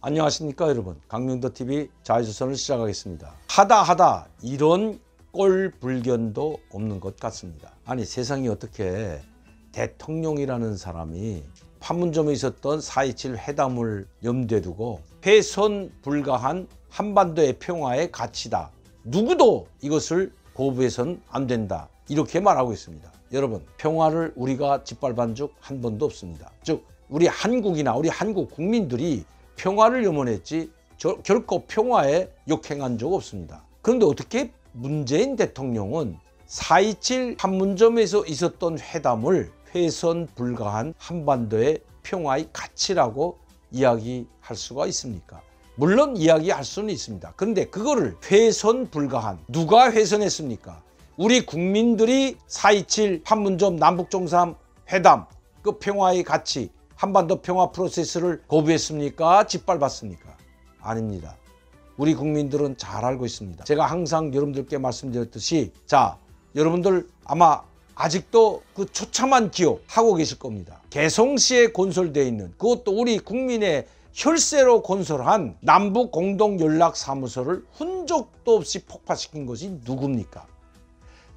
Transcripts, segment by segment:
안녕하십니까 여러분, 강명도TV 자유조선을 시작하겠습니다. 하다 이런 꼴불견도 없는 것 같습니다. 아니, 세상이 어떻게 대통령이라는 사람이 판문점에 있었던 4.27 회담을 염두에 두고 훼손 불가한 한반도의 평화의 가치다, 누구도 이것을 거부해서는 안 된다, 이렇게 말하고 있습니다. 여러분, 평화를 우리가 짓밟은 적 한 번도 없습니다. 즉 우리 한국이나 우리 한국 국민들이 평화를 염원했지 결코 평화에 역행한 적 없습니다. 그런데 어떻게 문재인 대통령은 4.27 판문점에서 있었던 회담을 훼손 불가한 한반도의 평화의 가치라고 이야기할 수가 있습니까? 물론 이야기할 수는 있습니다. 그런데 그거를 훼손 불가한, 누가 훼손했습니까? 우리 국민들이 4.27 판문점 남북정상회담 그 평화의 가치, 한반도 평화 프로세스를 거부했습니까? 짓밟았습니까? 아닙니다. 우리 국민들은 잘 알고 있습니다. 제가 항상 여러분들께 말씀드렸듯이, 자, 여러분들 아마 아직도 그 초참한 기억하고 계실 겁니다. 개성시에 건설되어 있는, 그것도 우리 국민의 혈세로 건설한 남북 공동연락사무소를 흔적도 없이 폭파시킨 것이 누굽니까?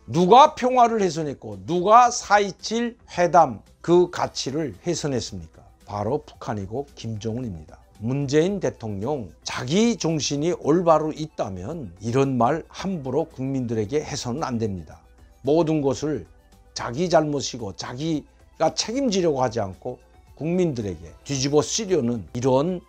누가 평화를 훼손했고 누가 4.27 회담 그 가치를 훼손했습니까? 바로 북한이고 김정은입니다. 문재인 대통령 자기 정신이 올바로 있다면 이런 말 함부로 국민들에게 해서는 안 됩니다. 모든 것을 자기 잘못이고 자기가 책임지려고 하지 않고 국민들에게 뒤집어 쓰려는 이런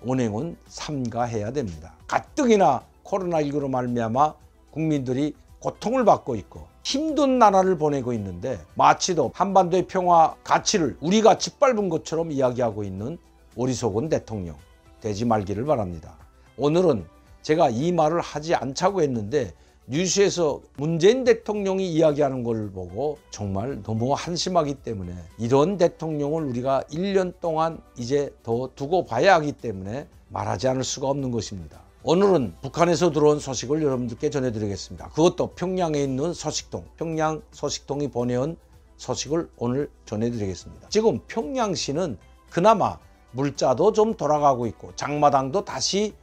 언행은 삼가해야 됩니다. 가뜩이나 코로나19로 말미암아 국민들이 고통을 받고 있고 힘든 나라를 보내고 있는데 마치도 한반도의 평화 가치를 우리가 짓밟은 것처럼 이야기하고 있는 어리석은 대통령 되지 말기를 바랍니다. 오늘은 제가 이 말을 하지 않자고 했는데 뉴스에서 문재인 대통령이 이야기하는 걸 보고 정말 너무 한심하기 때문에 이런 대통령을 우리가 1년 동안 이제 더 두고 봐야 하기 때문에 말하지 않을 수가 없는 것입니다. 오늘은 북한에서 들어온 소식을 여러분들께 전해드리겠습니다. 그것도 평양에 있는 소식통, 평양 소식통이 보내온 소식을 오늘 전해드리겠습니다. 지금 평양시는 그나마 물자도 좀 돌아가고 있고 장마당도 다시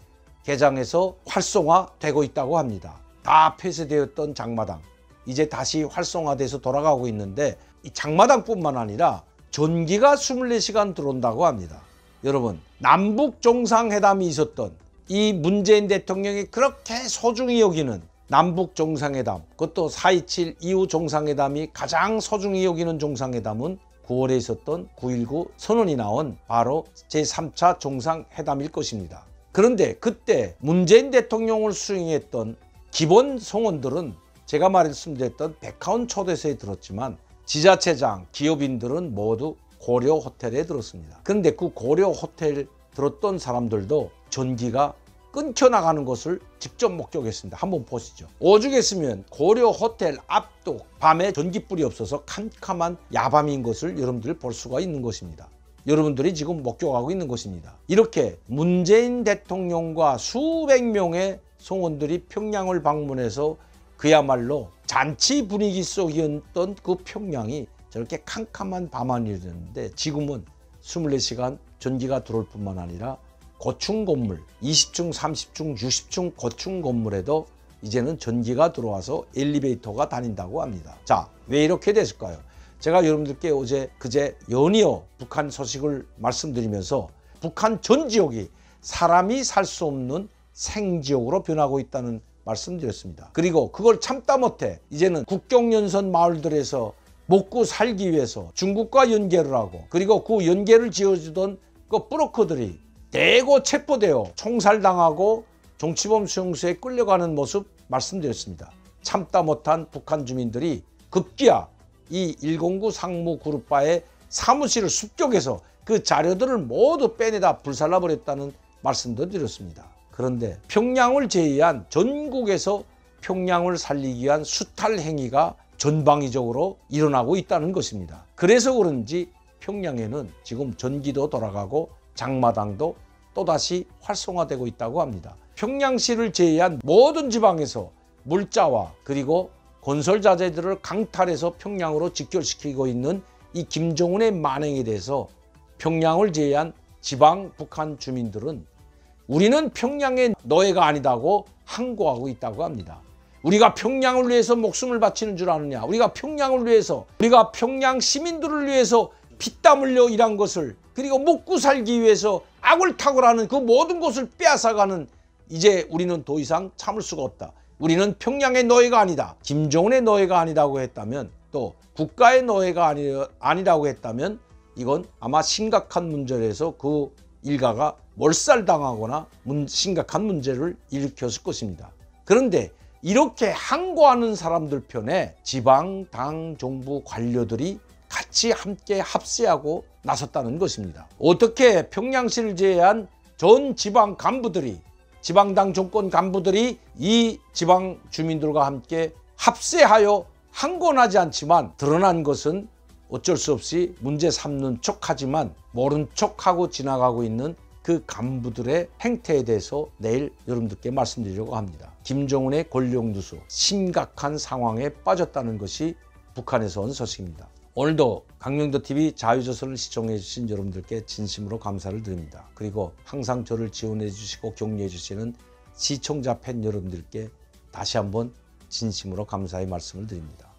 개장해서 활성화되고 있다고 합니다. 다 폐쇄되었던 장마당 이제 다시 활성화돼서 돌아가고 있는데, 이 장마당뿐만 아니라 전기가 24시간 들어온다고 합니다. 여러분, 남북 정상회담이 있었던 이 문재인 대통령이 그렇게 소중히 여기는 남북 정상회담, 그것도 4.27 이후 정상회담이 가장 소중히 여기는 정상회담은 9월에 있었던 9.19 선언이 나온 바로 제3차 정상회담일 것입니다. 그런데 그때 문재인 대통령을 수행했던 기본 성원들은 제가 말씀드렸던 백화원 초대소에 들었지만 지자체장, 기업인들은 모두 고려 호텔에 들었습니다. 그런데 그 고려 호텔 들었던 사람들도 전기가 끊겨 나가는 것을 직접 목격했습니다. 한번 보시죠. 오죽했으면 고려 호텔 앞도 밤에 전기불이 없어서 캄캄한 야밤인 것을 여러분들이 볼 수가 있는 것입니다. 여러분들이 지금 목격하고 있는 것입니다. 이렇게 문재인 대통령과 수백 명의 성원들이 평양을 방문해서 그야말로 잔치 분위기 속이었던 그 평양이 저렇게 캄캄한 밤하늘이었는데 지금은 24시간 전기가 들어올 뿐만 아니라 고층 건물 20층, 30층, 60층 고층 건물에도 이제는 전기가 들어와서 엘리베이터가 다닌다고 합니다. 자, 왜 이렇게 됐을까요? 제가 여러분들께 그제 연이어 북한 소식을 말씀드리면서 북한 전 지역이 사람이 살 수 없는 생지역으로 변하고 있다는 말씀드렸습니다. 그리고 그걸 참다 못해 이제는 국경연선 마을들에서 먹고 살기 위해서 중국과 연계를 하고, 그리고 그 연계를 지어주던 그 브로커들이 대거 체포되어 총살당하고 정치범 수용소에 끌려가는 모습 말씀드렸습니다. 참다 못한 북한 주민들이 급기야 이 109 상무그룹바의 사무실을 습격해서 그 자료들을 모두 빼내다 불살라버렸다는 말씀도 드렸습니다. 그런데 평양을 제외한 전국에서 평양을 살리기 위한 수탈 행위가 전방위적으로 일어나고 있다는 것입니다. 그래서 그런지 평양에는 지금 전기도 돌아가고 장마당도 또다시 활성화되고 있다고 합니다. 평양시를 제외한 모든 지방에서 물자와 그리고 건설자재들을 강탈해서 평양으로 직결시키고 있는 이 김정은의 만행에 대해서 평양을 제외한 지방 북한 주민들은 우리는 평양의 노예가 아니다고 항고하고 있다고 합니다. 우리가 평양을 위해서 목숨을 바치는 줄 아느냐, 우리가 평양을 위해서, 우리가 평양 시민들을 위해서 피땀 흘려 일한 것을, 그리고 먹고 살기 위해서 아굴타굴하는 그 모든 것을 빼앗아가는, 이제 우리는 더 이상 참을 수가 없다. 우리는 평양의 노예가 아니다. 김정은의 노예가 아니라고 했다면, 또 국가의 노예가 아니라고 했다면 이건 아마 심각한 문제에서 그 일가가 몰살당하거나 심각한 문제를 일으켰을 것입니다. 그런데 이렇게 항고하는 사람들 편에 지방, 당, 정부 관료들이 같이 함께 합세하고 나섰다는 것입니다. 어떻게 평양시를 제외한 전 지방 간부들이, 지방당 정권 간부들이 이 지방 주민들과 함께 합세하여 항고하지 않지만 드러난 것은 어쩔 수 없이 문제 삼는 척하지만 모른 척하고 지나가고 있는 그 간부들의 행태에 대해서 내일 여러분들께 말씀드리려고 합니다. 김정은의 권력누수, 심각한 상황에 빠졌다는 것이 북한에서 온 소식입니다. 오늘도 강명도TV 자유조선을 시청해 주신 여러분들께 진심으로 감사를 드립니다. 그리고 항상 저를 지원해 주시고 격려해 주시는 시청자 팬 여러분들께 다시 한번 진심으로 감사의 말씀을 드립니다.